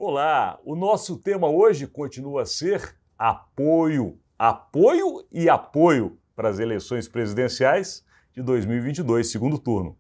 Olá, o nosso tema hoje continua a ser apoio. Apoio e apoio para as eleições presidenciais de 2022, segundo turno.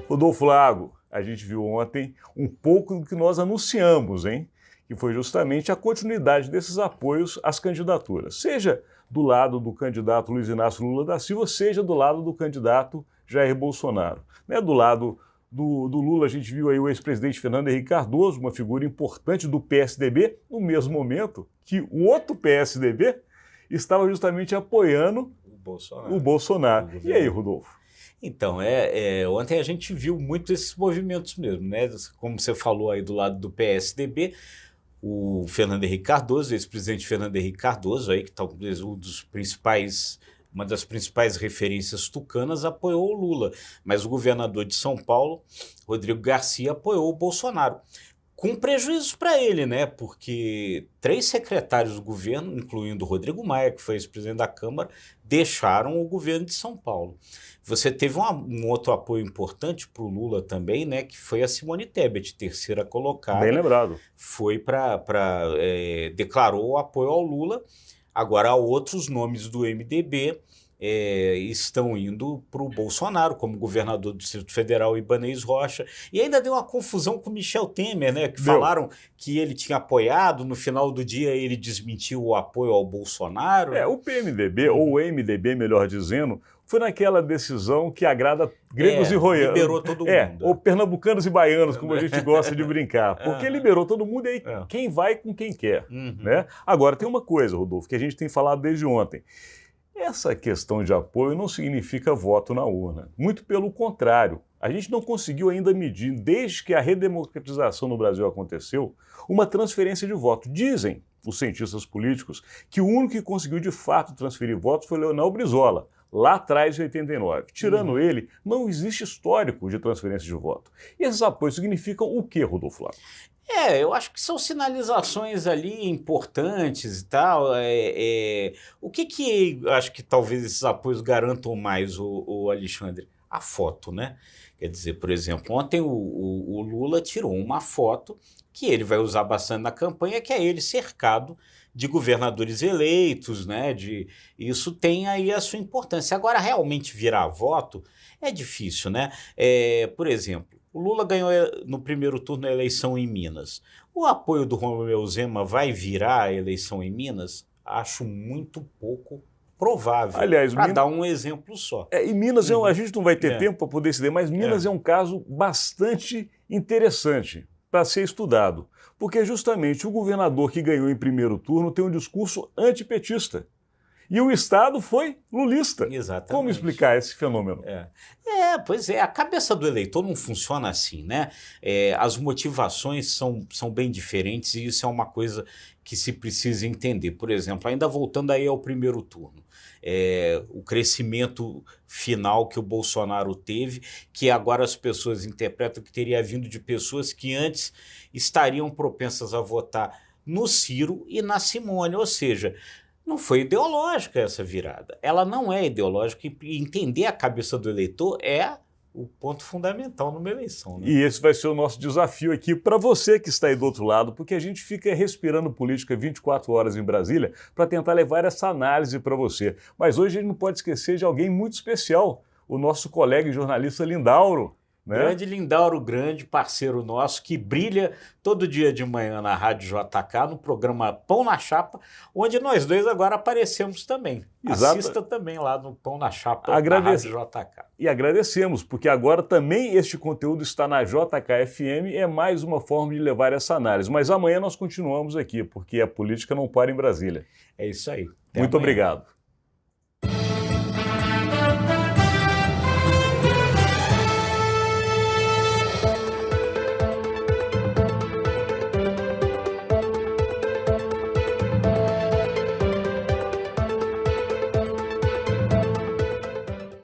Rodolfo Lago, a gente viu ontem um pouco do que nós anunciamos, hein? Que foi justamente a continuidade desses apoios às candidaturas, seja do lado do candidato Luiz Inácio Lula da Silva, seja do lado do candidato Jair Bolsonaro. Do lado do Lula, a gente viu aí o ex-presidente Fernando Henrique Cardoso, uma figura importante do PSDB, no mesmo momento que o outro PSDB estava justamente apoiando o Bolsonaro. E aí, Rodolfo? Então, ontem a gente viu muito esses movimentos mesmo, né? Como você falou aí do lado do PSDB, o Fernando Henrique Cardoso, ex-presidente Fernando Henrique Cardoso, aí, que talvez uma das principais referências tucanas, apoiou o Lula, mas o governador de São Paulo, Rodrigo Garcia, apoiou o Bolsonaro. Com prejuízo para ele, né? Porque 3 secretários do governo, incluindo o Rodrigo Maia, que foi ex-presidente da Câmara, deixaram o governo de São Paulo. Você teve um outro apoio importante para o Lula também, né? Que foi a Simone Tebet, terceira colocada. Bem lembrado. Foi declarou o apoio ao Lula. Agora, outros nomes do MDB estão indo para o Bolsonaro, como governador do Distrito Federal, Ibanez Rocha, e ainda deu uma confusão com Michel Temer, né, que falaram que ele tinha apoiado, no final do dia ele desmentiu o apoio ao Bolsonaro. O PMDB, ou o MDB, melhor dizendo, foi naquela decisão que agrada gregos e roianos. Liberou todo mundo. Ou pernambucanos e baianos, como a gente gosta de brincar. Porque liberou todo mundo e aí quem vai com quem quer. Né? Agora, tem uma coisa, Rodolfo, que a gente tem falado desde ontem. Essa questão de apoio não significa voto na urna. Muito pelo contrário. A gente não conseguiu ainda medir, desde que a redemocratização no Brasil aconteceu, uma transferência de voto. Dizem os cientistas políticos que o único que conseguiu de fato transferir votos foi Leonel Brizola, lá atrás de 89. Tirando ele, não existe histórico de transferência de voto. E esses apoios significam o quê, Rodolfo Lago? Eu acho que são sinalizações ali importantes e tal. O que acho que talvez esses apoios garantam mais, o Alexandre? A foto, né? Quer dizer, por exemplo, ontem o Lula tirou uma foto que ele vai usar bastante na campanha, que é ele cercado de governadores eleitos, né? Isso tem aí a sua importância. Agora, realmente virar voto é difícil, né? Por exemplo, o Lula ganhou no primeiro turno a eleição em Minas. O apoio do Romeu Zema vai virar a eleição em Minas? Acho muito pouco provável. Aliás, para dar um exemplo só. Em Minas, a gente não vai ter tempo para poder decidir, mas Minas é um caso bastante interessante para ser estudado. Porque justamente o governador que ganhou em primeiro turno tem um discurso antipetista. E o Estado foi lulista. Exatamente. Como explicar esse fenômeno? Pois é, a cabeça do eleitor não funciona assim, né? As motivações são bem diferentes e isso é uma coisa que se precisa entender. Por exemplo, ainda voltando aí ao primeiro turno, o crescimento final que o Bolsonaro teve, que agora as pessoas interpretam que teria vindo de pessoas que antes estariam propensas a votar no Ciro e na Simone, ou seja, não foi ideológica essa virada. Ela não é ideológica e entender a cabeça do eleitor é o ponto fundamental numa eleição. Né? E esse vai ser o nosso desafio aqui para você que está aí do outro lado, porque a gente fica respirando política 24 horas em Brasília para tentar levar essa análise para você. Mas hoje a gente não pode esquecer de alguém muito especial, o nosso colega e jornalista Lindauro. Né? Grande Lindauro, grande parceiro nosso, que brilha todo dia de manhã na Rádio JK, no programa Pão na Chapa, onde nós dois agora aparecemos também. Exato. Assista também lá no Pão na Chapa, na Rádio JK. E agradecemos, porque agora também este conteúdo está na JK-FM, é mais uma forma de levar essa análise. Mas amanhã nós continuamos aqui, porque a política não para em Brasília. É isso aí. Muito obrigado.